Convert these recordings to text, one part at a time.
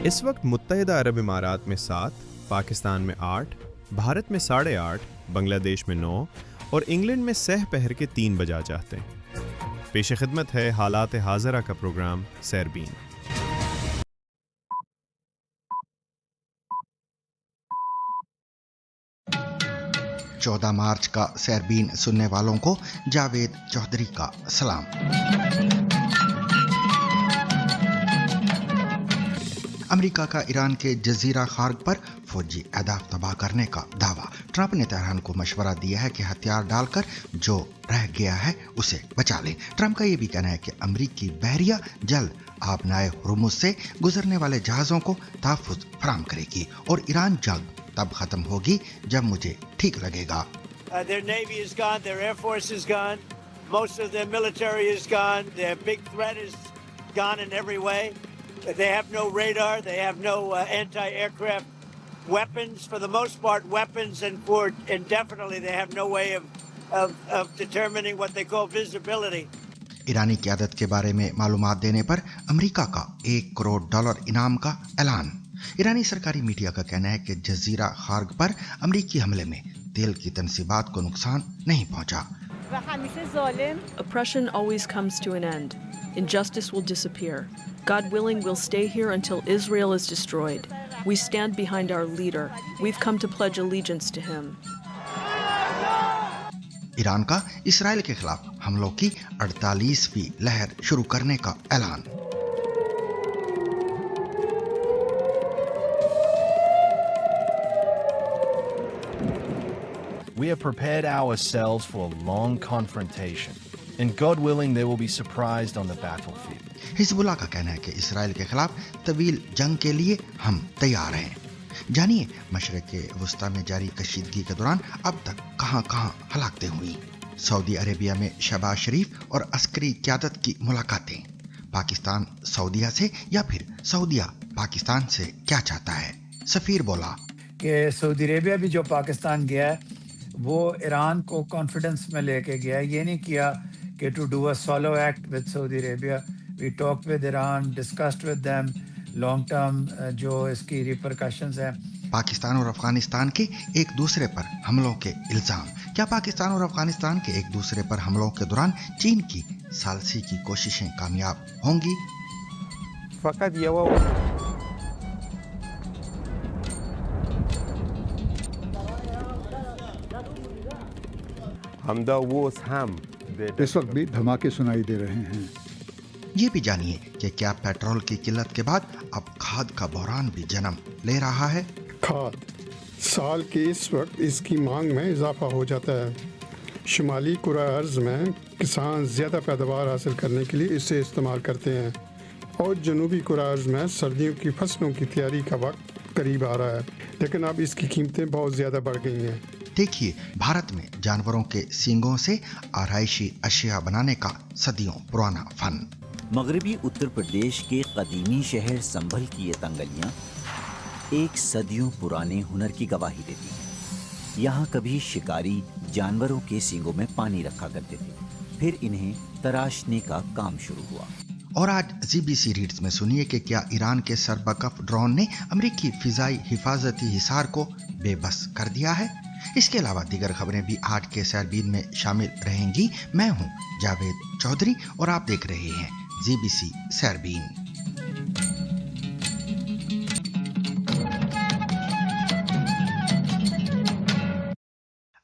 اس وقت متحدہ عرب امارات میں 7، پاکستان میں 8، بھارت میں 8:30، بنگلہ دیش میں 9 اور انگلینڈ میں سہ پہر کے 3 بجا چاہتے ہیں۔ پیش خدمت ہے حالات حاضرہ کا پروگرام سیربین۔ چودہ مارچ کا سیربین سننے والوں کو جاوید چودھری کا سلام۔ امریکہ کا ایران کے جزیرہ خارگ پر فوجی اہداف تباہ کرنے کا دعویٰ۔ ٹرمپ نے تہران کو مشورہ دیا ہے کہ ہتھیار ڈال کر جو رہ گیا ہے اسے بچا لیں۔ ٹرمپ کا یہ بھی کہنا ہے کہ امریکی بحریہ جلد آبنائے ہرمز سے گزرنے والے جہازوں کو تحفظ فراہم کرے گی اور ایران جنگ تب ختم ہوگی جب مجھے ٹھیک لگے گا۔ Their navy is gone, their air force is gone, most of their military is gone, their big threat is gone in every way. They have no radar, they have no anti-aircraft weapons, for the most part weapons, and for indefinitely they have no way of determining what they call visibility. ایرانی قیادت کے بارے میں معلومات دینے پر امریکہ کا $1 کروڑ انعام کا اعلان۔ ایرانی سرکاری میڈیا کا کہنا ہے کہ جزیرہ خارگ پر امریکی حملے میں تیل کی تنصیبات کو نقصان نہیں پہنچا۔ Oppression always comes to an end. Injustice will disappear. God willing, we'll stay here until Israel is destroyed. We stand behind our leader. We've come to pledge allegiance to him. Iran کا اسرائیل کے خلاف حملوں کی 48ویں لہر شروع کرنے کا اعلان۔ We have prepared ourselves for a long confrontation, and God willing, they will be surprised on the battlefield. حزب اللہ کا کہنا ہے کہ اسرائیل کے خلاف طویل جنگ کے لیے ہم تیار ہیں۔ جانیے مشرق وسطیٰ میں جاری کشیدگی کے دوران اب تک کہاں کہاں ہلاکتیں ہوئیں۔ سعودی عربیہ میں شہباز شریف اور عسکری قیادت کی ملاقاتیں۔ پاکستان سعودیہ سے یا پھر سعودیہ پاکستان سے کیا چاہتا ہے؟ سفیر بولا کہ سعودی عربیہ بھی جو پاکستان گیا ہے وہ ایران کو کانفیڈنس میں لے کے گیا ہے، یہ نہیں کیا کہ to do a solo act with Saudi Arabia. We talk with Iran, discussed with them long term جو اس کی ریپرکشنز ہیں۔ پاکستان اور افغانستان کے ایک دوسرے پر حملوں کے الزام۔ کیا پاکستان اور افغانستان کے ایک دوسرے پر حملوں کے دوران چین کی ثالثی کی کوششیں کامیاب ہوں گی؟ فقط اس وقت بھی دھماکے سنائی دے رہے ہیں۔ یہ بھی جانیے کہ کیا پیٹرول کی قلت کے بعد اب کھاد کا بحران بھی جنم لے رہا ہے؟ کھاد سال کے اس وقت اس کی مانگ میں اضافہ ہو جاتا ہے۔ شمالی کرۂ ارض میں کسان زیادہ پیداوار حاصل کرنے کے لیے اسے استعمال کرتے ہیں اور جنوبی کرۂ ارض میں سردیوں کی فصلوں کی تیاری کا وقت قریب آ رہا ہے، لیکن اب اس کی قیمتیں بہت زیادہ بڑھ گئی ہیں۔ دیکھیے بھارت میں جانوروں کے سینگوں سے آرائشی اشیاء بنانے کا صدیوں پرانا فن۔ مغربی اتر پردیش کے قدیمی شہر سنبھل کی یہ تنگلیاں ایک صدیوں پرانے ہنر کی گواہی دیتی ہیں۔ یہاں کبھی شکاری جانوروں کے سینگوں میں پانی رکھا کرتے تھے، پھر انہیں تراشنے کا کام شروع ہوا۔ اور آج CBC ریڈز میں سنیے کہ کیا ایران کے سربکف ڈرون نے امریکی فضائی حفاظتی حصار کو بے بس کر دیا ہے؟ اس کے علاوہ دیگر خبریں بھی آج کے سیربین میں شامل رہیں گی۔ میں ہوں جاوید چودھری اور آپ دیکھ رہے ہیں CBC سیربین۔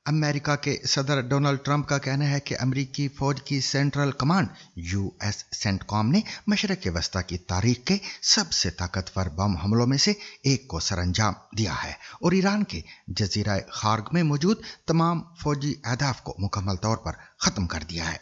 امریکہ کے صدر ڈونلڈ ٹرمپ کا کہنا ہے کہ امریکی فوج کی سینٹرل کمانڈ US سینٹکام نے مشرق وسطیٰ کی تاریخ کے سب سے طاقتور بم حملوں میں سے ایک کو سر انجام دیا ہے اور ایران کے جزیرہ خارگ میں موجود تمام فوجی اہداف کو مکمل طور پر ختم کر دیا ہے۔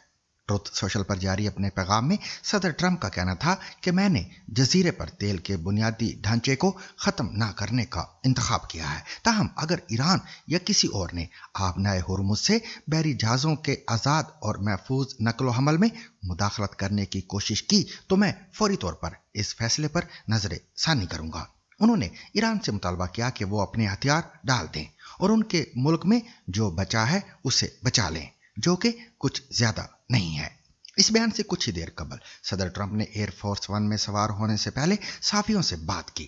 ٹروتھ سوشل پر جاری اپنے پیغام میں صدر ٹرمپ کا کہنا تھا کہ میں نے جزیرے پر تیل کے بنیادی ڈھانچے کو ختم نہ کرنے کا انتخاب کیا ہے، تاہم اگر ایران یا کسی اور نے آبنائے ہرمز سے بحری جہازوں کے آزاد اور محفوظ نقل و حمل میں مداخلت کرنے کی کوشش کی تو میں فوری طور پر اس فیصلے پر نظر ثانی کروں گا۔ انہوں نے ایران سے مطالبہ کیا کہ وہ اپنے ہتھیار ڈال دیں اور ان کے ملک میں جو بچا ہے اسے بچا لیں، جو کہ کچھ زیادہ نہیں ہے۔ اس بیان سے کچھ ہی دیر قبل صدر ٹرمپ نے ایئر فورس 1 میں سوار ہونے سے پہلے صحافیوں سے بات کی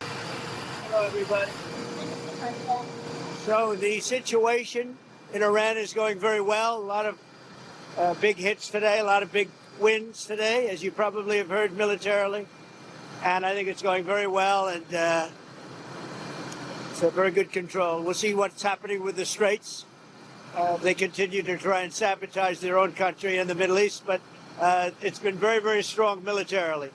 Hello, everybody. So the situation in Iran is going very well. A lot of big hits today, a lot of big wins today, as you probably have heard militarily. And I think it's going very well, and it's a very good control. We'll see what's happening with the Straits. They continue to try and sabotage their own country in the Middle East, but it's been very, very strong militarily.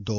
2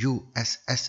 USS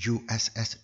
USS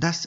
10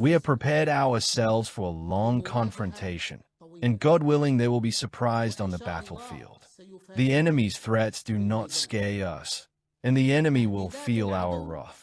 We have prepared ourselves for a long confrontation, and God willing they will be surprised on the battlefield. The enemy's threats do not scare us, and the enemy will feel our wrath.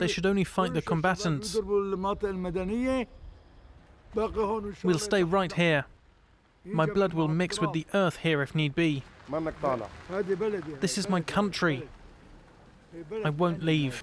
They should only fight the combatants. We'll stay right here. My blood will mix with the earth here if need be. This is my country. I won't leave.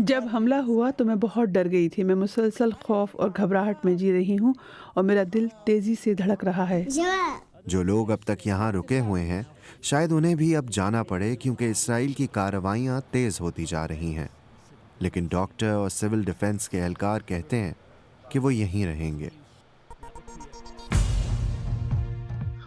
جب حملہ ہوا تو میں بہت ڈر گئی تھی. میں مسلسل خوف اور گھبراہٹ میں جی رہی ہوں اور میرا دل تیزی سے دھڑک رہا ہے. جو لوگ اب تک یہاں رکے ہوئے ہیں شاید انہیں بھی اب جانا پڑے کیونکہ اسرائیل کی کارروائیاں تیز ہوتی جا رہی ہیں، لیکن ڈاکٹر اور سول ڈیفنس کے اہلکار کہتے ہیں کہ وہ یہیں رہیں گے.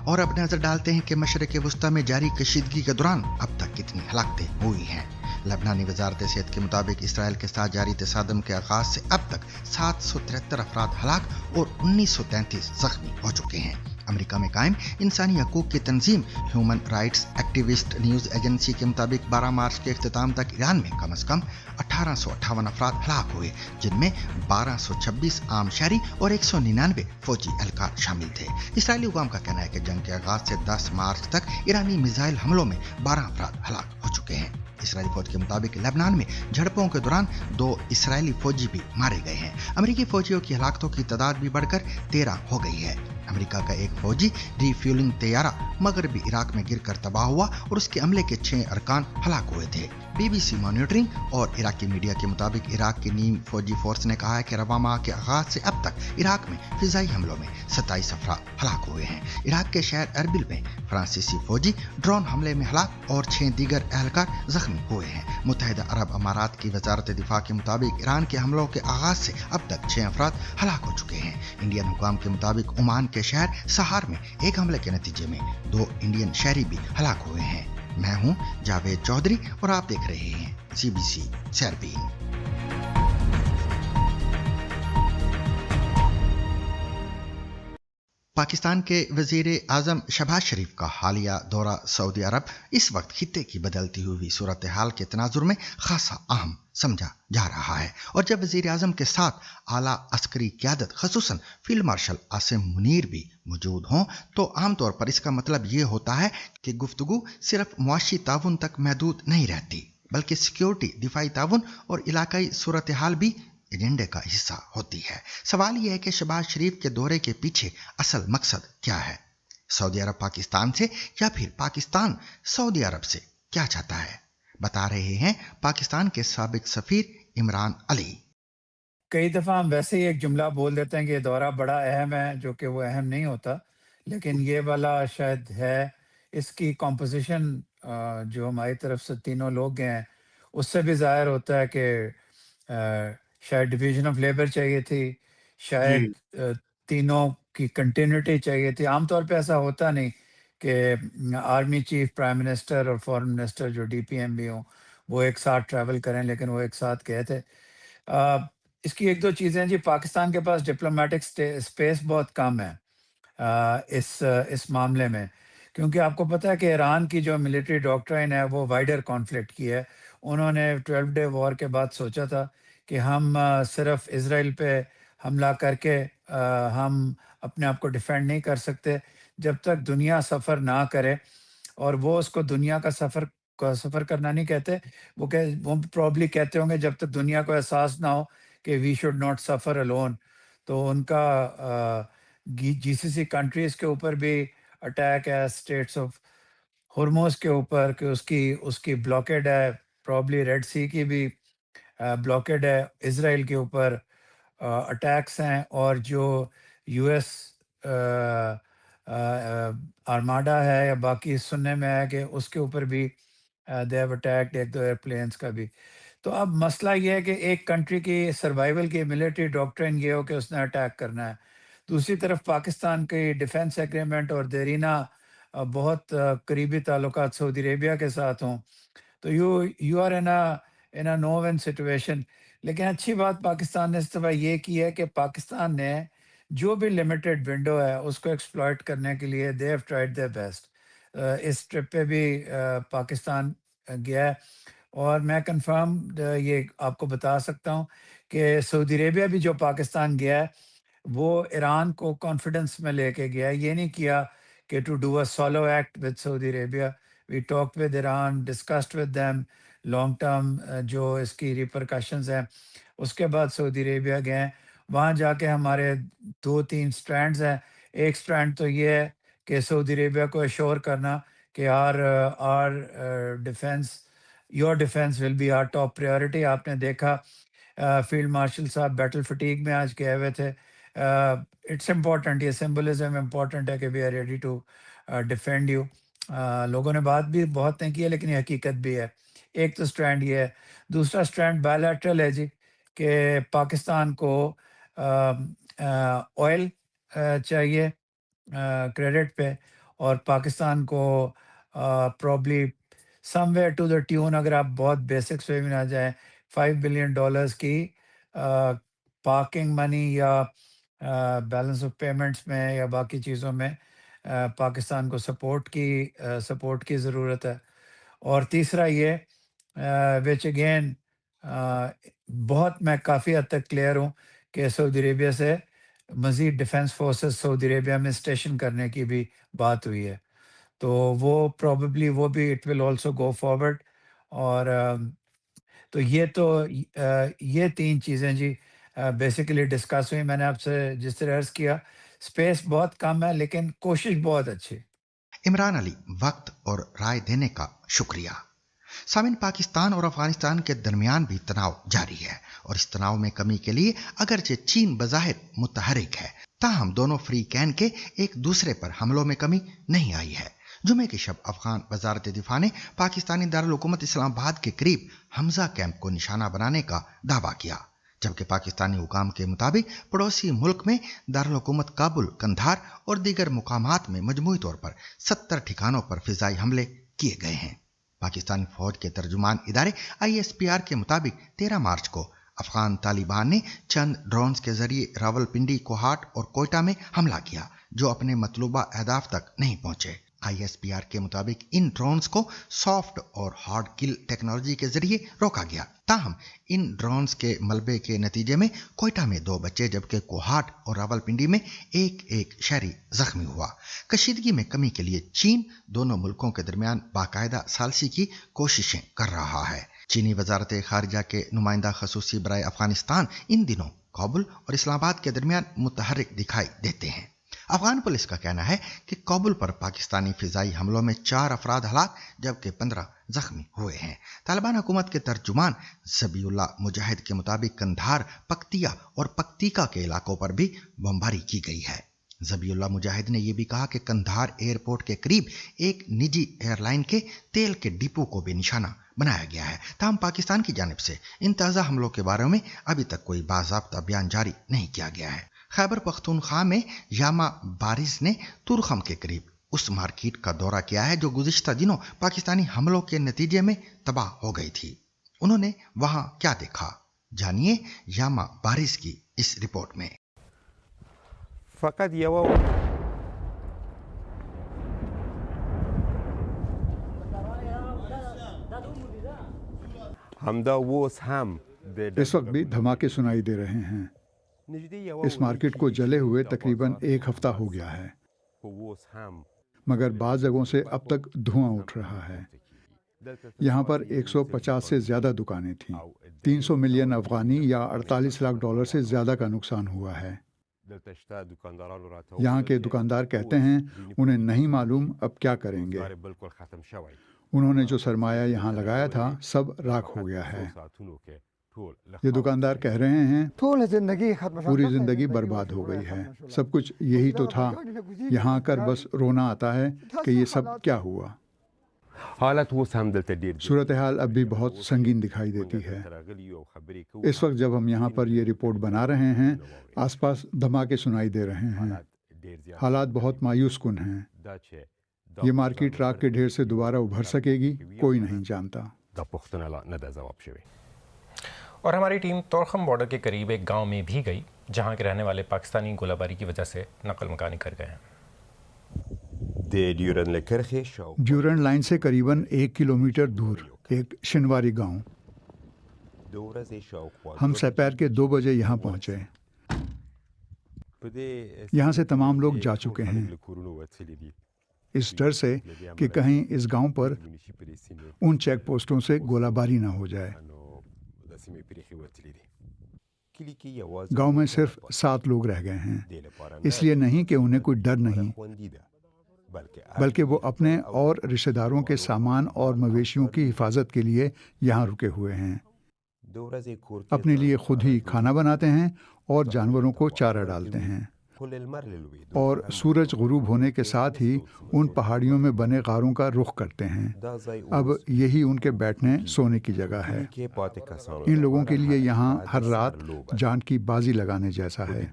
اور اب نظر ڈالتے ہیں کہ مشرق وسطی میں جاری کشیدگی کے دوران اب تک کتنی ہلاکتیں ہوئی ہیں. لبنانی وزارت صحت کے مطابق اسرائیل کے ساتھ جاری تصادم کے آغاز سے اب تک 773 افراد ہلاک اور 1933 زخمی ہو چکے ہیں. امریکہ میں قائم انسانی حقوق کی تنظیم human rights activist news agency کے مطابق 12 مارچ کے اختتام تک ایران میں کم از کم 1858 افراد ہلاک ہوئے، جن میں 1226 عام شہری اور 199 فوجی اہلکار شامل تھے. اسرائیلی حکام کا کہنا ہے کہ جنگ کے آغاز سے 10 مارچ تک ایرانی میزائل حملوں میں 12 افراد ہلاک ہو چکے ہیں. اسرائیلی فوج کے مطابق لبنان میں جھڑپوں کے دوران 2 اسرائیلی فوجی بھی مارے گئے ہیں. امریکی فوجیوں کی ہلاکتوں کی تعداد بھی بڑھ کر 13 ہو گئی ہے. امریکہ کا ایک فوجی ری فیولنگ طیارہ مغربی عراق میں گر کر تباہ ہوا اور اس کے عملے کے 6 ارکان ہلاک ہوئے تھے. بی بی سی مانیٹرنگ اور عراقی میڈیا کے مطابق عراق کی نیم فوجی فورس نے کہا ہے کہ رواں ماہ کے آغاز سے اب تک عراق میں فضائی حملوں میں 27 افراد ہلاک ہوئے ہیں. عراق کے شہر اربل میں فرانسیسی فوجی ڈرون حملے میں ہلاک اور 6 دیگر اہلکار زخمی ہوئے ہیں. متحدہ عرب امارات کی وزارت دفاع کے مطابق ایران کے حملوں کے آغاز سے اب تک 6 افراد ہلاک ہو چکے ہیں. انڈین حکام کے مطابق عمان کے شہر سہار میں ایک حملے کے نتیجے میں 2 انڈین شہری بھی ہلاک ہوئے ہیں. میں ہوں جاوید چودھری اور آپ دیکھ رہے ہیں CBC سیربین. پاکستان کے وزیر اعظم شہباز شریف کا حالیہ دورہ سعودی عرب اس وقت خطے کی بدلتی ہوئی صورتحال کے تناظر میں خاصا اہم سمجھا جا رہا ہے. اور جب وزیر اعظم کے ساتھ اعلیٰ عسکری قیادت خصوصاً فیلڈ مارشل عاصم منیر بھی موجود ہوں تو عام طور پر اس کا مطلب یہ ہوتا ہے کہ گفتگو صرف معاشی تعاون تک محدود نہیں رہتی، بلکہ سیکیورٹی، دفاعی تعاون اور علاقائی صورتحال بھی ایجنڈے کا حصہ ہوتی ہے. سوال یہ ہے کہ شہباز شریف کے دورے کے پیچھے اصل مقصد کیا ہے؟ سعودی عرب پاکستان سے یا پھر پاکستان سعودی عرب سے کیا چاہتا ہے؟ بتا رہے ہیں پاکستان کے سابق سفیر عمران علی. کئی دفعہ ہم ویسے ہی ایک جملہ بول دیتے ہیں کہ یہ دورہ بڑا اہم ہے، جو کہ وہ اہم نہیں ہوتا، لیکن یہ والا شاید ہے. اس کی کمپوزیشن جو ہماری طرف سے تینوں لوگ گئے ہیں اس سے بھی ظاہر ہوتا ہے کہ شاید ڈویژن آف لیبر چاہیے تھی، شاید تینوں کی کنٹینیوٹی چاہیے تھی. عام طور پہ ایسا ہوتا نہیں کہ آرمی چیف، پرائم منسٹر اور فورن منسٹر جو ڈی پی ایم بھی ہوں وہ ایک ساتھ ٹریول کریں، لیکن وہ ایک ساتھ گئے تھے. اس کی ایک دو چیزیں جی، پاکستان کے پاس ڈپلومیٹک اسپیس بہت کم ہے اس معاملے میں، کیونکہ آپ کو پتہ ہے کہ ایران کی جو ملٹری ڈاکٹرائن ہے وہ وائڈر کانفلکٹ کی ہے. انہوں نے 12 ڈے وار کے بعد سوچا تھا کہ ہم صرف اسرائیل پہ حملہ کر کے ہم اپنے آپ کو ڈیفینڈ نہیں کر سکتے جب تک دنیا سفر نہ کرے. اور وہ اس کو دنیا کا سفر کرنا نہیں کہتے، وہ پرابلی کہتے ہوں گے جب تک دنیا کو احساس نہ ہو کہ we should not suffer alone. تو ان کا GCC کنٹریز کے اوپر بھی اٹیک ہے، اسٹیٹس آف ہرموز کے اوپر کہ اس کی بلاکیڈ ہے، پرابلی ریڈ سی کی بھی بلاکیڈ ہے، اسرائیل کے اوپر اٹیکس ہیں، اور جو US آرماڈا ہے یا باقی سننے میں ہے کہ اس کے اوپر بھی دے ہیو اٹیکڈ 1-2 ایئرپلینس کا بھی. تو اب مسئلہ یہ ہے کہ ایک کنٹری کی سروائیول کی ملٹری ڈاکٹرن یہ ہو کہ اس نے اٹیک کرنا ہے، دوسری طرف پاکستان کی ڈیفنس ایگریمنٹ اور دیرینہ بہت قریبی تعلقات سعودی عربیہ کے ساتھ ہوں، تو you are in a no win situation. لیکن اچھی بات پاکستان نے اس دفعہ یہ کی ہے کہ پاکستان نے جو بھی لمیٹڈ ونڈو ہے اس کو ایکسپلائٹ کرنے کے لیے they have tried their best. اس ٹرپ پہ بھی پاکستان گیا ہے، اور میں کنفرم یہ آپ کو بتا سکتا ہوں کہ سعودی عربیہ بھی جو پاکستان گیا ہے وہ ایران کو کانفیڈنس میں لے کے گیا ہے. یہ نہیں کیا کہ to do a solo act with Saudi Arabia. We talk with Iran, discussed with them long term جو اس کی ریپرکشنز ہیں. اس کے بعد سعودی عربیہ گئے ہیں، وہاں جا کے ہمارے 2-3 سٹرینڈز ہیں. ایک سٹرینڈ تو یہ ہے کہ سعودی عربیہ کو ایشور کرنا کہ our defence your defence will be our top priority. آپ نے دیکھا فیلڈ مارشل صاحب بیٹل فٹیگ میں آج کہے ہوئے تھے. اٹس امپورٹنٹ, یہ سمبلزم امپورٹنٹ ہے کہ we are ready to defend you. لوگوں نے بات بھی بہت نہیں کی ہے لیکن یہ حقیقت بھی ہے. ایک تو اسٹرینڈ یہ ہے. دوسرا اسٹرینڈ بائیلیٹرل ہے جی, کہ پاکستان کو آئل چاہیے کریڈٹ پہ, اور پاکستان کو probably somewhere to the tune, اگر آپ بہت بیسکس پہ بھی نہ جائیں, $5 بلین کی پارکنگ منی یا بیلنس آف پیمنٹس میں یا باقی چیزوں میں پاکستان کو سپورٹ کی ضرورت ہے. اور تیسرا یہ وچ اگین بہت میں کافی حد تک کلیئر ہوں کہ سعودی عربیہ سے مزید ڈیفنس فورسز سعودی عربیہ میں اسٹیشن کرنے کی بھی بات ہوئی ہے. تو وہ پروبیبلی وہ بھی it will also go forward. اور تو یہ تین چیزیں جی بیسیکلی ڈسکس ہوئی. میں نے آپ سے جس طرح عرض کیا اسپیس بہت کم ہے لیکن کوشش بہت اچھی. عمران علی, وقت اور رائے دینے کا شکریہ. سامعین, پاکستان اور افغانستان کے درمیان بھی تناؤ جاری ہے, اور اس تناؤ میں کمی کے لیے اگرچہ چین بظاہر متحرک ہے, تاہم دونوں فری کین کے ایک دوسرے پر حملوں میں کمی نہیں آئی ہے. جمعے کی شب افغان وزارت دفاع نے پاکستانی دارالحکومت اسلام آباد کے قریب حمزہ کیمپ کو نشانہ بنانے کا دعویٰ کیا, جبکہ پاکستانی حکام کے مطابق پڑوسی ملک میں دارالحکومت کابل, قندھار اور دیگر مقامات میں مجموعی طور پر 70 ٹھکانوں پر فضائی حملے کیے گئے ہیں. پاکستانی فوج کے ترجمان ادارے ISPR کے مطابق 13 مارچ کو افغان طالبان نے چند ڈرونز کے ذریعے راولپنڈی, کوہاٹ اور کوئٹہ میں حملہ کیا, جو اپنے مطلوبہ اہداف تک نہیں پہنچے. ISPR کے مطابق ان ڈرونز کو سافٹ اور ہارڈ کل ٹیکنالوجی کے ذریعے روکا گیا. تاہم ان ڈرونز کے ملبے کے نتیجے میں کوئٹہ میں 2 بچے جبکہ کوہاٹ اور راولپنڈی میں ایک شہری زخمی ہوا. کشیدگی میں کمی کے لیے چین دونوں ملکوں کے درمیان باقاعدہ ثالثی کی کوششیں کر رہا ہے. چینی وزارت خارجہ کے نمائندہ خصوصی برائے افغانستان ان دنوں کابل اور اسلام آباد کے درمیان متحرک دکھائی دیتے ہیں. افغان پولیس کا کہنا ہے کہ کابل پر پاکستانی فضائی حملوں میں 4 افراد ہلاک جبکہ 15 زخمی ہوئے ہیں. طالبان حکومت کے ترجمان ذبی اللہ مجاہد کے مطابق قندھار, پکتیا اور پکتیکا کے علاقوں پر بھی بمباری کی گئی ہے. ذبی اللہ مجاہد نے یہ بھی کہا کہ قندھار ایئرپورٹ کے قریب ایک نجی ایئر لائن کے تیل کے ڈپو کو بھی نشانہ بنایا گیا ہے. تاہم پاکستان کی جانب سے ان تازہ حملوں کے بارے میں ابھی تک کوئی باضابطہ بیان جاری نہیں کیا گیا ہے. خیبر پختونخوا میں یاما بارز نے تورخم کے قریب اس مارکیٹ کا دورہ کیا ہے جو گزشتہ دنوں پاکستانی حملوں کے نتیجے میں تباہ ہو گئی تھی. انہوں نے وہاں کیا دیکھا, جانیے یاما بارز کی اس رپورٹ میں. فقط اس وقت بھی دھماکے سنائی دے رہے ہیں. اس مارکیٹ کو جلے ہوئے تقریباً 1 ہفتہ ہو گیا ہے, مگر بعض جگہوں سے اب تک دھواں اٹھ رہا ہے. یہاں پر 150 سے زیادہ دکانیں تھیں. 300 ملین افغانی یا $48 لاکھ سے زیادہ کا نقصان ہوا ہے. یہاں کے دکاندار کہتے ہیں انہیں نہیں معلوم اب کیا کریں گے. انہوں نے جو سرمایہ یہاں لگایا تھا سب راکھ ہو گیا ہے. یہ دکاندار کہہ رہے ہیں پوری زندگی برباد ہو گئی ہے, سب کچھ یہی تو تھا, یہاں کر بس رونا آتا ہے کہ یہ سب کیا ہوا. صورتحال اب بھی بہت سنگین دکھائی دیتی ہے. اس وقت جب ہم یہاں پر یہ رپورٹ بنا رہے ہیں آس پاس دھماکے سنائی دے رہے ہیں. حالات بہت مایوس کن ہیں. یہ مارکیٹ راکھ کے ڈھیر سے دوبارہ ابھر سکے گی کوئی نہیں جانتا. اور ہماری ٹیم تورخم بارڈر کے قریب ایک گاؤں میں بھی گئی جہاں کے رہنے والے پاکستانی گولہ باری کی وجہ سے نقل مکانی کر گئے ہیں. ڈیورنڈ لائن سے قریباً 1 کلومیٹر دور ایک شنواری گاؤں. ہم سپیر کے 2 بجے یہاں پہنچے. یہاں سے تمام لوگ جا چکے ہیں اس ڈر سے کہ کہیں اس گاؤں پر ان چیک پوسٹوں سے گولہ باری نہ ہو جائے. گاؤں میں صرف 7 لوگ رہ گئے ہیں, اس لیے نہیں کہ انہیں کوئی ڈر نہیں, بلکہ وہ اپنے اور رشتہ داروں کے سامان اور مویشیوں کی حفاظت کے لیے یہاں رکے ہوئے ہیں۔ اپنے لیے خود ہی کھانا بناتے ہیں اور جانوروں کو چارہ ڈالتے ہیں، اور سورج غروب ہونے کے ساتھ ہی ان پہاڑیوں میں بنے غاروں کا رخ کرتے ہیں۔ اب یہی ان کے بیٹھنے سونے کی جگہ ہے۔ ان لوگوں کے لیے یہاں ہر رات جان کی بازی لگانے جیسا ہے،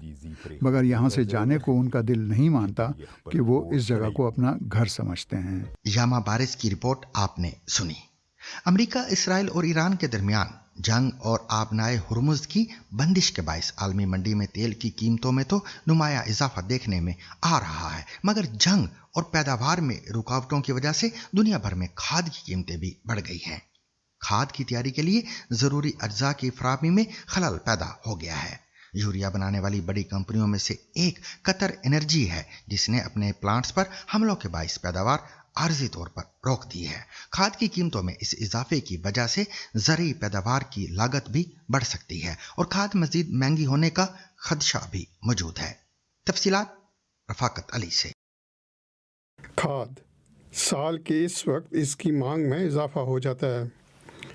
مگر یہاں سے جانے کو ان کا دل نہیں مانتا کہ وہ اس جگہ کو اپنا گھر سمجھتے ہیں۔ یاما بارس کی رپورٹ آپ نے سنی۔ امریکہ، اسرائیل اور ایران کے درمیان جنگ اور آبنائے ہرمز کی بندش کے باعث عالمی منڈی میں تیل کی قیمتوں میں تو نمایاں اضافہ دیکھنے میں آ رہا ہے، مگر جنگ اور پیداوار میں رکاوٹوں کی وجہ سے دنیا بھر میں کھاد کی قیمتیں بھی بڑھ گئی ہیں۔ کھاد کی تیاری کے لیے ضروری اجزاء کی فراہمی میں خلل پیدا ہو گیا ہے۔ یوریا بنانے والی بڑی کمپنیوں میں سے ایک قطر انرجی ہے، جس نے اپنے پلانٹس پر حملوں کے باعث پیداوار عارضی طور پر روک دی ہے۔ کھاد کی قیمتوں میں اس اضافے کی وجہ سے زرعی پیداوار کی لاگت بھی بڑھ سکتی ہے اور کھاد مزید مہنگی ہونے کا خدشہ بھی موجود ہے۔ تفصیلات رفاقت علی سے۔ کھاد سال کے اس وقت اس کی مانگ میں اضافہ ہو جاتا ہے۔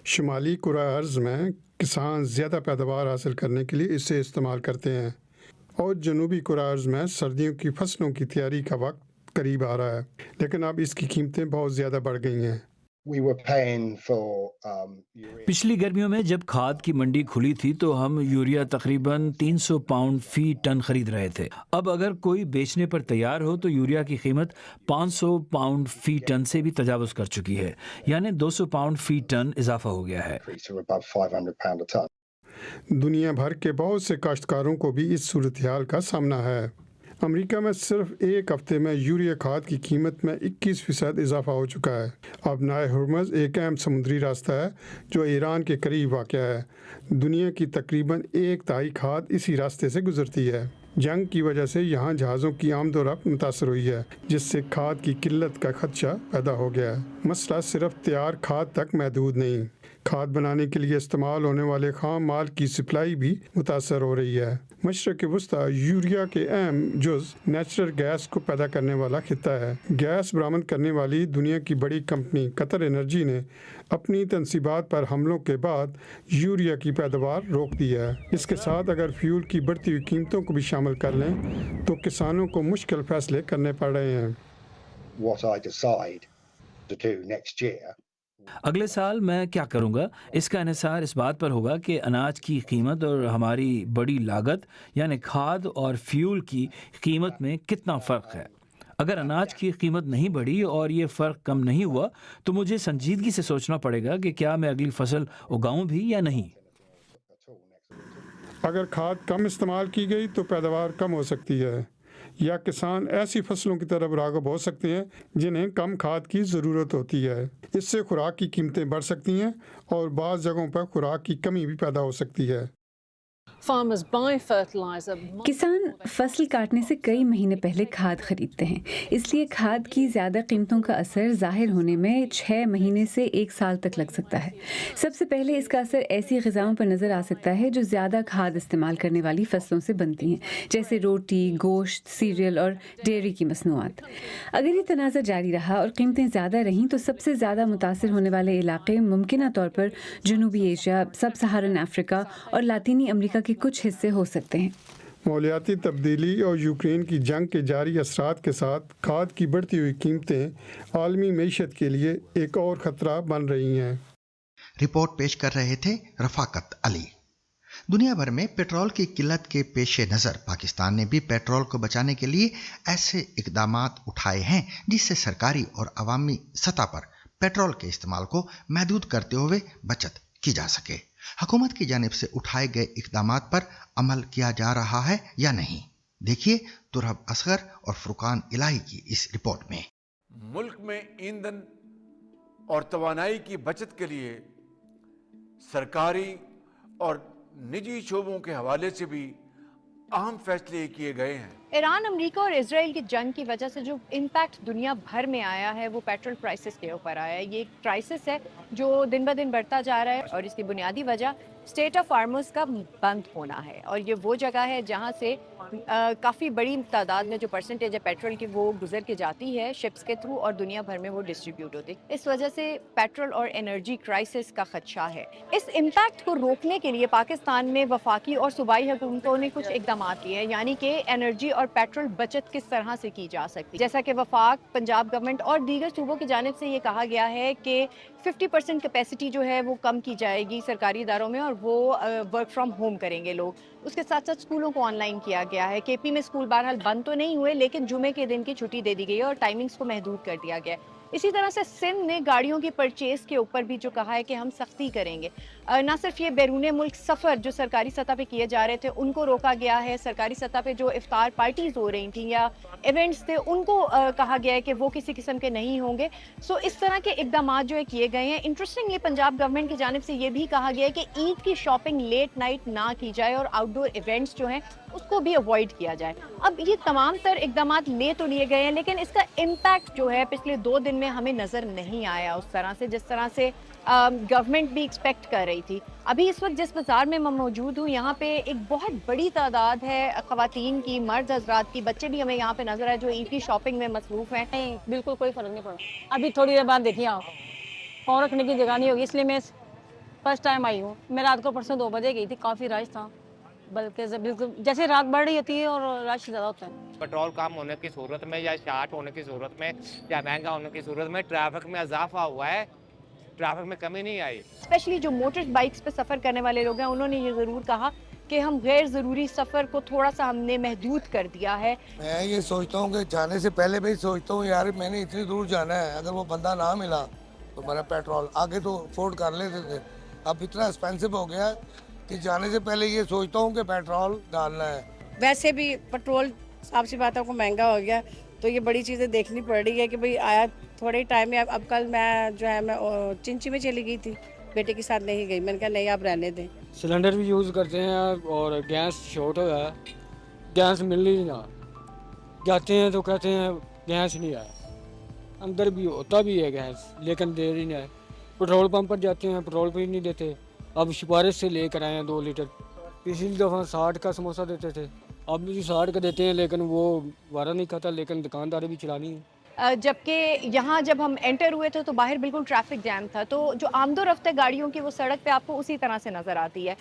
شمالی کرۂ ارض میں کسان زیادہ پیداوار حاصل کرنے کے لیے اسے استعمال کرتے ہیں، اور جنوبی کرۂ ارض میں سردیوں کی فصلوں کی تیاری کا وقت قریب آ رہا ہے، لیکن اب اس کی قیمتیں بہت زیادہ بڑھ گئی ہیں۔ پچھلی گرمیوں میں جب کھاد کی منڈی کھلی تھی تو ہم یوریا تقریباً 300 پاؤنڈ فی ٹن خرید رہے تھے۔ اب اگر کوئی بیچنے پر تیار ہو تو یوریا کی قیمت 500 پاؤنڈ فی ٹن سے بھی تجاوز کر چکی ہے، یعنی 200 پاؤنڈ فی ٹن اضافہ ہو گیا ہے۔ دنیا بھر کے بہت سے کاشتکاروں کو بھی اس صورتحال کا سامنا ہے۔ امریکہ میں صرف ایک ہفتے میں یوریا کھاد کی قیمت میں 21% اضافہ ہو چکا ہے۔ آبنائے ہرمز ایک اہم سمندری راستہ ہے جو ایران کے قریب واقع ہے۔ دنیا کی تقریباً 1/3 کھاد اسی راستے سے گزرتی ہے۔ جنگ کی وجہ سے یہاں جہازوں کی آمد و رفت متاثر ہوئی ہے، جس سے کھاد کی قلت کا خدشہ پیدا ہو گیا ہے۔ مسئلہ صرف تیار کھاد تک محدود نہیں، کھاد بنانے کے لیے استعمال ہونے والے خام مال کی سپلائی بھی متاثر ہو رہی ہے۔ مشرق وسطیٰ یوریا کے اہم جز نیچرل گیس کو پیدا کرنے والا خطہ ہے۔ گیس برآمد کرنے والی دنیا کی بڑی کمپنی قطر انرجی نے اپنی تنصیبات پر حملوں کے بعد یوریا کی پیداوار روک دی ہے۔ اس کے ساتھ اگر فیول کی بڑھتی ہوئی قیمتوں کو بھی شامل کر لیں تو کسانوں کو مشکل فیصلے کرنے پڑ رہے ہیں۔ اگلے سال میں کیا کروں گا، اس کا انحصار اس بات پر ہوگا کہ اناج کی قیمت اور ہماری بڑی لاگت یعنی کھاد اور فیول کی قیمت میں کتنا فرق ہے۔ اگر اناج کی قیمت نہیں بڑھی اور یہ فرق کم نہیں ہوا تو مجھے سنجیدگی سے سوچنا پڑے گا کہ کیا میں اگلی فصل اگاؤں بھی یا نہیں۔ اگر کھاد کم استعمال کی گئی تو پیداوار کم ہو سکتی ہے، یا کسان ایسی فصلوں کی طرف راغب ہو سکتے ہیں جنہیں کم کھاد کی ضرورت ہوتی ہے۔ اس سے خوراک کی قیمتیں بڑھ سکتی ہیں اور بعض جگہوں پر خوراک کی کمی بھی پیدا ہو سکتی ہے۔ کسان فصل کاٹنے سے کئی مہینے پہلے کھاد خریدتے ہیں، اس لیے کھاد کی زیادہ قیمتوں کا اثر ظاہر ہونے میں 6 مہینے سے 1 سال تک لگ سکتا ہے۔ سب سے پہلے اس کا اثر ایسی غذاؤں پر نظر آ سکتا ہے جو زیادہ کھاد استعمال کرنے والی فصلوں سے بنتی ہیں، جیسے روٹی، گوشت، سیریل اور ڈیری کی مصنوعات۔ اگر یہ تناظر جاری رہا اور قیمتیں زیادہ رہیں تو سب سے زیادہ متاثر ہونے والے علاقے ممکنہ طور پر جنوبی ایشیا، سب سہارن افریقہ اور لاطینی امریکہ کے کچھ حصے ہو سکتے ہیں۔ مالیاتی تبدیلی اور یوکرین کی جنگ کے جاری اثرات کے ساتھ کھاد کی بڑھتی ہوئی قیمتیں عالمی معیشت کے لیے ایک اور خطرہ بن رہی ہیں۔ رپورٹ پیش کر رہے تھے رفاقت علی۔ دنیا بھر میں پیٹرول کی قلت کے پیش نظر پاکستان نے بھی پیٹرول کو بچانے کے لیے ایسے اقدامات اٹھائے ہیں جس سے سرکاری اور عوامی سطح پر پیٹرول کے استعمال کو محدود کرتے ہوئے بچت کی جا سکے۔ حکومت کی جانب سے اٹھائے گئے اقدامات پر عمل کیا جا رہا ہے یا نہیں، دیکھیے ترہب اصغر اور فرقان الہی کی اس رپورٹ میں۔ ملک میں ایندھن اور توانائی کی بچت کے لیے سرکاری اور نجی شعبوں کے حوالے سے بھی اہم فیصلے کیے گئے ہیں۔ ایران، امریکہ اور اسرائیل کی جنگ کی وجہ سے جو امپیکٹ دنیا بھر میں آیا ہے وہ پیٹرول پرائسز کے اوپر آیا ہے۔ یہ ایک کرائسس ہے جو دن بہ دن بڑھتا جا رہا ہے اور اس کی بنیادی وجہ اسٹیٹ آف ہارمز کا بند ہونا ہے، اور یہ وہ جگہ ہے جہاں سے کافی بڑی تعداد میں جو پرسنٹیج ہے پیٹرول کی وہ گزر کے جاتی ہے شپس کے تھرو، اور دنیا بھر میں وہ ڈسٹریبیوٹ ہوتی ہے۔ اس وجہ سے پیٹرول اور انرجی کرائسس کا خدشہ ہے۔ اس امپیکٹ کو روکنے کے لیے پاکستان میں وفاقی اور صوبائی حکومتوں نے کچھ اقدامات لیے ہیں، یعنی کہ انرجی اور پیٹرول بچت کس طرح سے کی جا سکتی، جیسا کہ وفاق، پنجاب گورنمنٹ اور دیگر صوبوں کی جانب سے یہ کہا گیا ہے کہ 50% کیپیسٹی جو ہے وہ کم کی جائے گی سرکاری اداروں میں، اور وہ ورک فرام ہوم کریں گے لوگ۔ اس کے ساتھ ساتھ اسکولوں کو آن لائن کیا گیا ہے۔ کے پی میں اسکول بہرحال بند تو نہیں ہوئے، لیکن جمعے کے دن کی چھٹی دے دی گئی ہے اور ٹائمنگز کو محدود کر دیا گیا ہے۔ اسی طرح سے سندھ نے گاڑیوں کی پرچیز کے اوپر بھی جو کہا ہے کہ ہم سختی کریں گے۔ نہ صرف یہ بیرون ملک سفر جو سرکاری سطح پہ کیے جا رہے تھے ان کو روکا گیا ہے، سرکاری سطح پہ جو افطار پارٹیز ہو رہی تھیں یا ایونٹس تھے ان کو کہا گیا ہے کہ وہ کسی قسم کے نہیں ہوں گے۔ سو اس طرح کے اقدامات جو ہے کیے گئے ہیں۔ انٹرسٹنگلی پنجاب گورنمنٹ کی جانب سے یہ بھی کہا گیا ہے کہ عید کی شاپنگ لیٹ نائٹ نہ کی جائے اور آؤٹ ڈور ایونٹس جو ہیں اس کو بھی اوائڈ کیا جائے۔ اب یہ تمام تر اقدامات لے تو لیے گئے ہیں، لیکن اس کا امپیکٹ جو ہے پچھلے 2 دن میں ہمیں نظر نہیں آیا اس طرح سے جس طرح سے گورنمنٹ بھی ایکسپیکٹ کر رہی تھی۔ ابھی اس وقت جس بازار میں میں موجود ہوں یہاں پہ ایک بہت بڑی تعداد ہے خواتین کی، مرد حضرات کی، بچے بھی ہمیں یہاں پہ نظر آئے جو عید کی شاپنگ میں مصروف ہیں۔ نہیں بالکل کوئی فرق نہیں پڑا۔ ابھی تھوڑی دیر بعد دیکھیے آپ فون رکھنے کی جگہ نہیں ہوگی، اس لیے میں فرسٹ ٹائم آئی ہوں۔ میں رات کو پرسوں 2 بجے گئی تھی، کافی رش تھا، بلکہ بالکل جیسے رات بڑھ رہی ہوتی ہے اور رش زیادہ ہوتا ہے۔ پیٹرول کم ہونے کی صورت میں یا شارٹ ہونے کی صورت میں یا مہنگا ہونے کی صورت میں ٹریفک میں اضافہ ہوا ہے، ٹریفک میں کمی نہیں آئی۔ اسپیشلی جو موٹر بائکس پہ سفر کرنے والے لوگ ہیں انہوں نے یہ ضرور کہا کہ ہم غیر ضروری سفر کو تھوڑا سا ہم نے محدود کر دیا ہے۔ میں یہ سوچتا ہوں کہ جانے سے پہلے بھی سوچتا ہوں یار میں نے اتنی دور جانا ہے، اگر وہ بندہ نہ ملا تو میرا پیٹرول آگے تو افورڈ کر لیتے تھے، اب اتنا ایکسپینسو ہو گیا کہ جانے سے پہلے یہ سوچتا ہوں کہ پیٹرول ڈالنا ہے۔ ویسے بھی پیٹرول صاف سی بات ہے کو مہنگا ہو گیا، تو یہ بڑی چیزیں دیکھنی پڑ رہی ہے کہ بھئی آیا تھوڑے ٹائم میں۔ اب کل میں جو ہے میں چنچی میں چلی گئی تھی، بیٹے کے ساتھ نہیں گئی، میں نے کہا نہیں آپ رہنے دیں۔ سلنڈر بھی یوز کرتے ہیں اور گیس شارٹ ہو گیا ہے، گیس مل نہیں رہا، جاتے ہیں تو کہتے ہیں گیس نہیں آیا، اندر بھی ہوتا بھی ہے گیس لیکن دے ہی نہیں آئے۔ پیٹرول پمپ پر جاتے ہیں پیٹرول بھی نہیں دیتے، اب سفارش سے لے کر آئے ہیں 2 لیٹر۔ پچھلی دفعہ 60 کا سموسہ دیتے تھے، اب بھی 60 کا دیتے ہیں لیکن وہ وارہ نہیں کھاتا، لیکن دکانداری بھی چلانی ہے۔ جبکہ یہاں جب ہم انٹر ہوئے تھے تو باہر بالکل ٹریفک جام تھا، تو جو آمد و رفت ہے گاڑیوں کی وہ سڑک پہ آپ کو اسی طرح سے نظر آتی ہے۔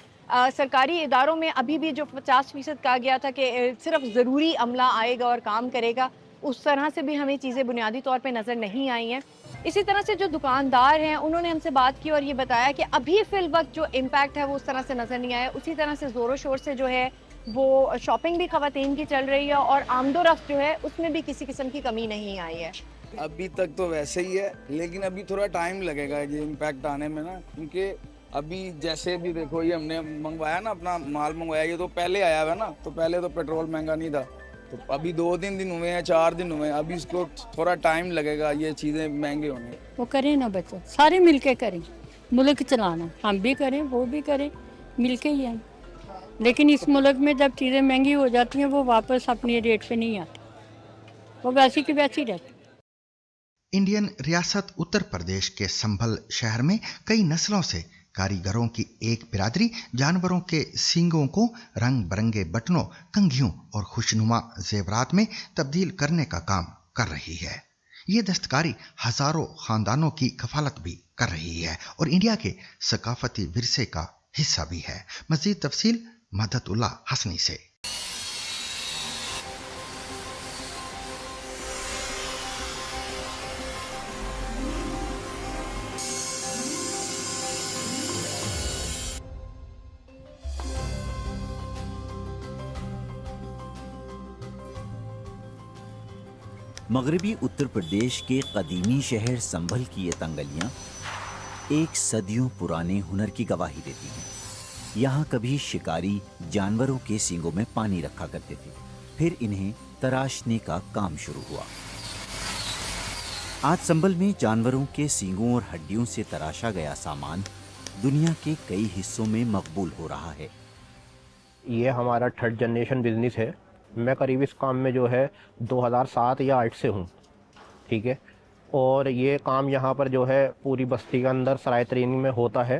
سرکاری اداروں میں ابھی بھی جو 50% کہا گیا تھا کہ صرف ضروری عملہ آئے گا اور کام کرے گا، اس طرح سے بھی ہمیں چیزیں بنیادی طور پہ نظر نہیں آئی ہیں۔ اسی طرح سے جو دکاندار ہیں انہوں نے ہم سے بات کی اور یہ بتایا کہ ابھی فی الوقت جو امپیکٹ ہے وہ اس طرح سے نظر نہیں آیا۔ اسی طرح سے زور و شور سے جو ہے وہ شاپنگ بھی خواتین کی چل رہی ہے اور آمد و رفت جو ہے اس میں بھی کسی قسم کی کمی نہیں آئی ہے۔ ابھی تک تو ویسے ہی ہے، لیکن ابھی تھوڑا ٹائم لگے گا یہ امپیکٹ آنے میں نا، کیونکہ ابھی جیسے بھی دیکھو یہ ہم نے منگوایا نا، اپنا مال منگوایا، یہ تو پہلے آیا ہوا نا، تو پہلے تو پیٹرول مہنگا نہیں تھا، تو ابھی 2-3 دن ہوئے ہیں، 4 دن ہوئے ہیں، ابھی اس کو تھوڑا ٹائم لگے گا یہ چیزیں مہنگے ہونے۔ وہ کریں نا بچوں، سارے مل کے کریں، ملک چلانا، ہم بھی کریں وہ بھی کریں، مل کے ہی ہیں۔ لیکن اس ملک میں جب چیزیں مہنگی ہو جاتی ہیں وہ واپس اپنی ریٹ پہ نہیں آتی، وہ ویسی کی ویسی رہتی۔ انڈین ریاست اتر پردیش کے سنبھل شہر میں کئی نسلوں سے کاریگروں کی ایک برادری جانوروں کے سینگوں کو رنگ برنگے بٹنوں، کنگھیوں اور خوشنما زیورات میں تبدیل کرنے کا کام کر رہی ہے۔ یہ دستکاری ہزاروں خاندانوں کی کفالت بھی کر رہی ہے اور انڈیا کے ثقافتی ورثے کا حصہ بھی ہے۔ مزید تفصیل مدد اللہ حسنی سے۔ مغربی اتر پردیش کے قدیمی شہر سنبھل کی یہ تنگلیاں ایک صدیوں پرانے ہنر کی گواہی دیتی ہیں۔ یہاں کبھی شکاری جانوروں کے سینگوں میں پانی رکھا کرتے تھے، پھر انہیں تراشنے کا کام شروع ہوا۔ آج سنبھل میں جانوروں کے سینگوں اور ہڈیوں سے تراشا گیا سامان دنیا کے کئی حصوں میں مقبول ہو رہا ہے۔ یہ ہمارا 3rd جنریشن بزنس ہے۔ میں قریب اس کام میں جو ہے 2007 یا 2008 سے ہوں، ٹھیک ہے، اور یہ کام یہاں پر جو ہے پوری بستی کے اندر سرائے ترین میں ہوتا ہے۔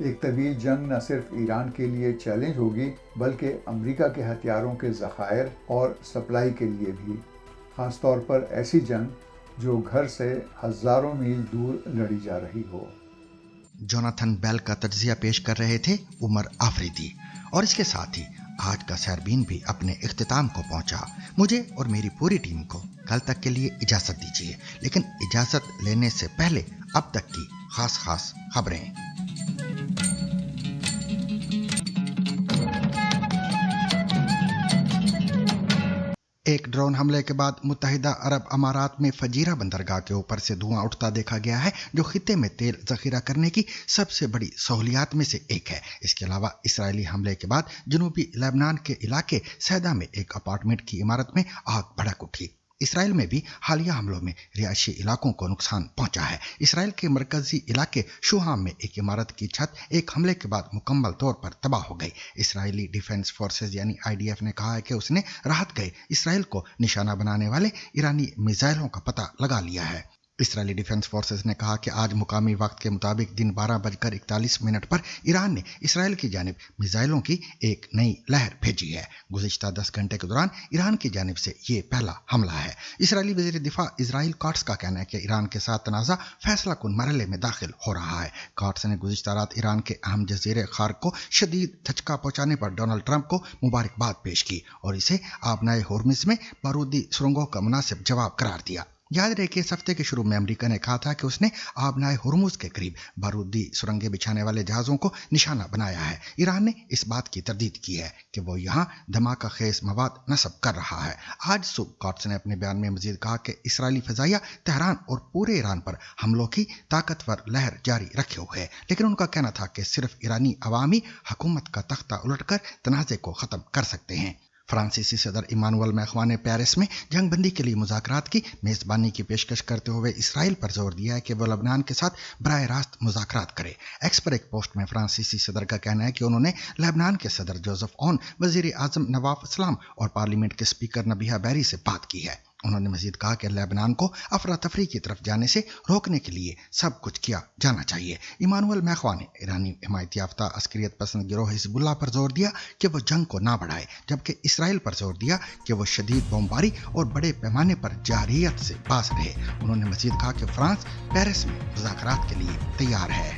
ایک طویل جنگ نہ صرف ایران کے لیے چیلنج ہوگی بلکہ امریکہ کے ہتھیاروں کے ذخائر اور سپلائی کے لیے بھی، خاص طور پر ایسی جنگ جو گھر سے ہزاروں میل دور لڑی جا رہی ہو۔ جوناتھن بیل کا تجزیہ پیش کر رہے تھے عمر آفریدی، اور اس کے ساتھ ہی آج کا سیربین بھی اپنے اختتام کو پہنچا۔ مجھے اور میری پوری ٹیم کو کل تک کے لیے اجازت دیجیے، لیکن اجازت لینے سے پہلے اب تک کی خاص خبریں۔ ایک ڈرون حملے کے بعد متحدہ عرب امارات میں فجیرہ بندرگاہ کے اوپر سے دھواں اٹھتا دیکھا گیا ہے، جو خطے میں تیل ذخیرہ کرنے کی سب سے بڑی سہولیات میں سے ایک ہے۔ اس کے علاوہ اسرائیلی حملے کے بعد جنوبی لبنان کے علاقے سیدا میں ایک اپارٹمنٹ کی عمارت میں آگ بھڑک اٹھی۔ اسرائیل میں بھی حالیہ حملوں میں رہائشی علاقوں کو نقصان پہنچا ہے۔ اسرائیل کے مرکزی علاقے شوہام میں ایک عمارت کی چھت ایک حملے کے بعد مکمل طور پر تباہ ہو گئی۔ اسرائیلی ڈیفنس فورسز یعنی IDF نے کہا ہے کہ اس نے راحت گئے اسرائیل کو نشانہ بنانے والے ایرانی میزائلوں کا پتہ لگا لیا ہے۔ اسرائیلی ڈیفنس فورسز نے کہا کہ آج مقامی وقت کے مطابق دن 12:41 پر ایران نے اسرائیل کی جانب میزائلوں کی ایک نئی لہر بھیجی ہے۔ گزشتہ 10 گھنٹے کے دوران ایران کی جانب سے یہ پہلا حملہ ہے۔ اسرائیلی وزیر دفاع اسرائیل کاٹس کا کہنا ہے کہ ایران کے ساتھ تنازع فیصلہ کن مرحلے میں داخل ہو رہا ہے۔ کاٹس نے گزشتہ رات ایران کے اہم جزیرے خارق کو شدید دھچکا پہنچانے پر ڈونلڈ ٹرمپ کو مبارکباد پیش کی اور اسے آبنائے ہورمز میں بارودی سرنگوں کا مناسب جواب قرار دیا۔ یاد رہے کہ اس ہفتے کے شروع میں امریکہ نے کہا تھا کہ اس نے آبنائے ہرمز کے قریب بارودی سرنگیں بچھانے والے جہازوں کو نشانہ بنایا ہے۔ ایران نے اس بات کی تردید کی ہے کہ وہ یہاں دھماکہ خیز مواد نصب کر رہا ہے۔ آج صبح کاٹس نے اپنے بیان میں مزید کہا کہ اسرائیلی فضائیہ تہران اور پورے ایران پر حملوں کی طاقتور لہر جاری رکھے ہوئے ہے، لیکن ان کا کہنا تھا کہ صرف ایرانی عوامی حکومت کا تختہ الٹ کر تنازع کو ختم کر سکتے ہیں۔ فرانسیسی صدر ایمانوئل میخواں نے پیرس میں جنگ بندی کے لیے مذاکرات کی میزبانی کی پیشکش کرتے ہوئے اسرائیل پر زور دیا ہے کہ وہ لبنان کے ساتھ براہ راست مذاکرات کرے۔ ایکس پر ایک پوسٹ میں فرانسیسی صدر کا کہنا ہے کہ انہوں نے لبنان کے صدر جوزف اون، وزیر اعظم نواف اسلام اور پارلیمنٹ کے اسپیکر نبیہ بیری سے بات کی ہے۔ انہوں نے مزید کہا کہ لبنان کو افراتفری کی طرف جانے سے روکنے کے لیے سب کچھ کیا جانا چاہیے۔ ایمانوئل میخواں نے ایرانی حمایت یافتہ عسکریت پسند گروہ حزب اللہ پر زور دیا کہ وہ جنگ کو نہ بڑھائے، جبکہ اسرائیل پر زور دیا کہ وہ شدید بمباری اور بڑے پیمانے پر جارحیت سے باز رہے۔ انہوں نے مزید کہا کہ فرانس پیرس میں مذاکرات کے لیے تیار ہے۔